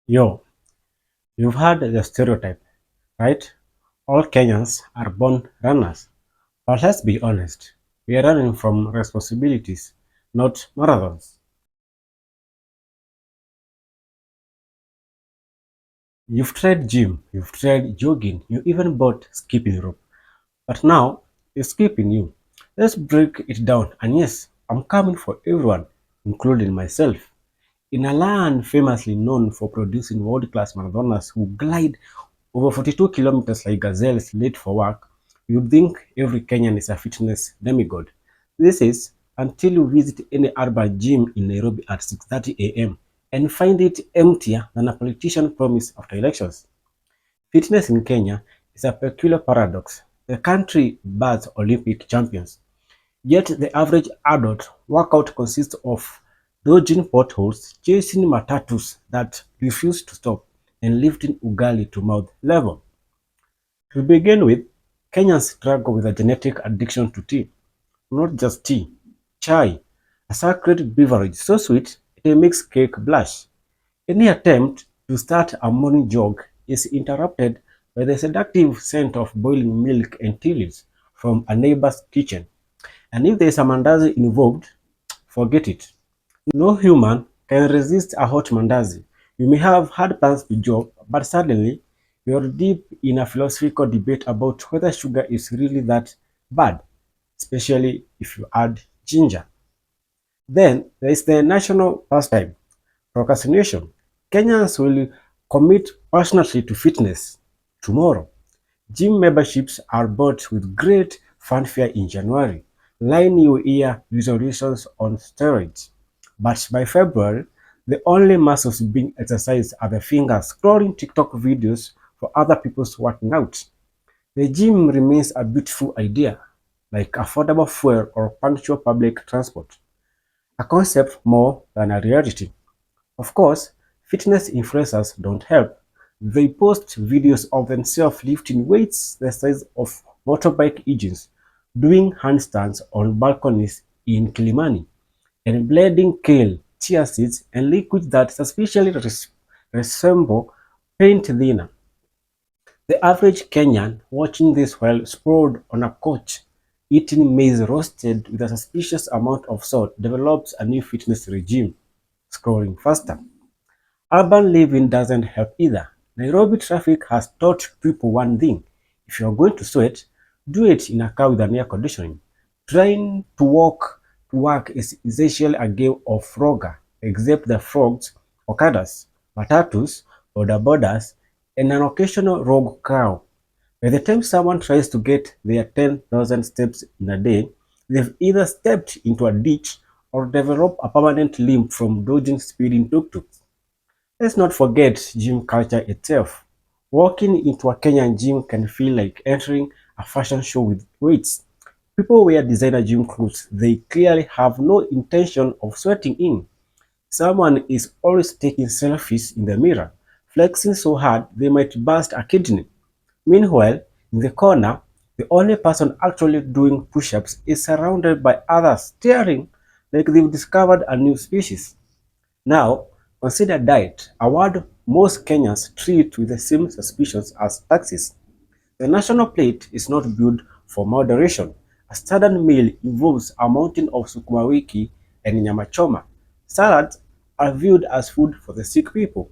Yo, you've heard the stereotype, right? All Kenyans are born runners. But let's be honest, we are running from responsibilities, not marathons. You've tried gym, you've tried jogging, you even bought skipping rope. But now, it's skipping you. Let's break it down. And yes, I'm coming for everyone, including myself. In a land famously known for producing world-class marathoners who glide over 42 kilometers like gazelles late for work, you'd think every Kenyan is a fitness demigod. This is until you visit any urban gym in Nairobi at 6:30 a.m. and find it emptier than a politician promised after elections. Fitness in Kenya is a peculiar paradox. The country births Olympic champions, yet the average adult workout consists of dodging potholes, chasing matatus that refuse to stop, and lifting ugali to mouth level. To begin with, Kenyans struggle with a genetic addiction to tea. Not just tea, chai, a sacred beverage so sweet it makes cake blush. Any attempt to start a morning jog is interrupted by the seductive scent of boiling milk and tea leaves from a neighbor's kitchen. And if there is a mandazi involved, forget it. No human can resist a hot mandazi. You may have had plans to jog, but suddenly you're deep in a philosophical debate about whether sugar is really that bad, especially if you add ginger. Then there is the national pastime, procrastination. Kenyans will commit passionately to fitness tomorrow. Gym memberships are bought with great fanfare in January, line New Year resolutions on steroids. But by February, the only muscles being exercised are the fingers scrolling TikTok videos for other people's working out. The gym remains a beautiful idea, like affordable fuel or punctual public transport, a concept more than a reality. Of course, fitness influencers don't help. They post videos of themselves lifting weights the size of motorbike engines, doing handstands on balconies in Kilimani, and blending kale, chia seeds, and liquids that suspiciously resemble paint thinner. The average Kenyan watching this while sprawled on a couch, eating maize roasted with a suspicious amount of salt, develops a new fitness regime, scrolling faster. Urban living doesn't help either. Nairobi traffic has taught people one thing: if you're going to sweat, do it in a car with an air conditioning. Trying to walk to work is essentially a game of Frogger, except the frogs, Okadas, Matatus, bodas, and an occasional rogue cow. By the time someone tries to get their 10,000 steps in a day, they've either stepped into a ditch or developed a permanent limp from dodging speeding tuk-tuks. Let's not forget gym culture itself. Walking into a Kenyan gym can feel like entering a fashion show with weights. People wear designer gym clothes they clearly have no intention of sweating in. Someone is always taking selfies in the mirror, flexing so hard they might burst a kidney. Meanwhile, in the corner, the only person actually doing push-ups is surrounded by others staring like they've discovered a new species. Now, consider diet, a word most Kenyans treat with the same suspicions as taxes. The national plate is not built for moderation. A standard meal involves a mountain of sukuma wiki and nyama choma. Salads are viewed as food for the sick people.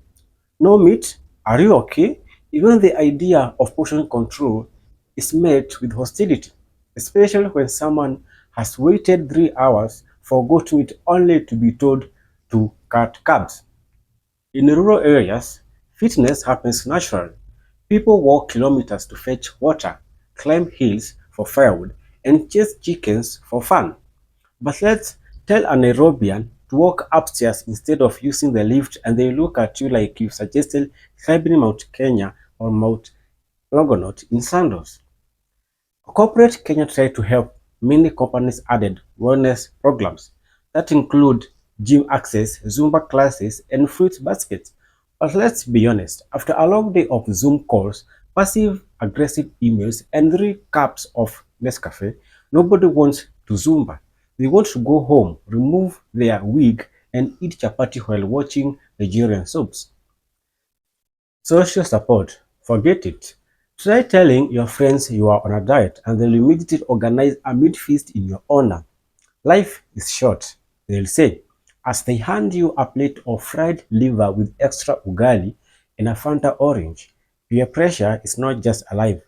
No meat? Are you okay? Even the idea of portion control is met with hostility, especially when someone has waited 3 hours for goat meat only to be told to cut carbs. In rural areas, fitness happens naturally. People walk kilometers to fetch water, climb hills for firewood, and chase chickens for fun. But let's tell a Nairobian to walk upstairs instead of using the lift, and they look at you like you suggested climbing Mount Kenya or Mount Longonot in sandals. Corporate Kenya tried to help. Many companies added wellness programs that include gym access, Zumba classes, and fruit baskets. But let's be honest, after a long day of Zoom calls, passive aggressive emails, and 3 cups of Nescafe, nobody wants to Zumba. They want to go home, remove their wig, and eat chapati while watching Nigerian soaps. Social support, forget it. Try telling your friends you are on a diet and they'll immediately organize a meat feast in your honor. Life is short, they'll say, as they hand you a plate of fried liver with extra ugali and a Fanta orange. Peer pressure is not just alive,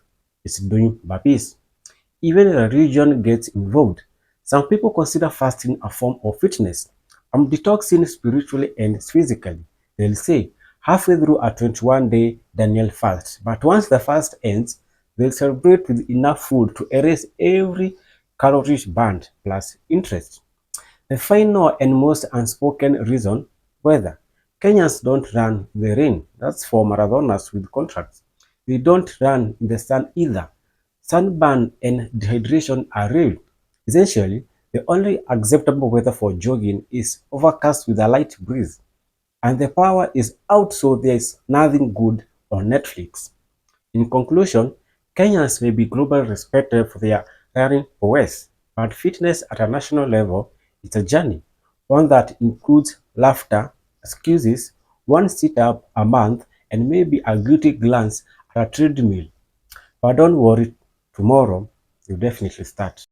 it's doing burpees. Even religion gets involved. Some people consider fasting a form of fitness. I'm detoxing spiritually and physically. They'll say, halfway through a 21-day Daniel fast. But once the fast ends, they'll celebrate with enough food to erase every calorie burned plus interest. The final and most unspoken reason, weather. Kenyans don't run in the rain. That's for marathoners with contracts. They don't run in the sun either. Sunburn and dehydration are real. Essentially, the only acceptable weather for jogging is overcast with a light breeze. And the power is out, so there's nothing good on Netflix. In conclusion, Kenyans may be globally respected for their running prowess, but fitness at a national level is a journey, one that includes laughter, excuses, one sit-up a month, and maybe a guilty glance at a treadmill. But don't worry, tomorrow you'll definitely start.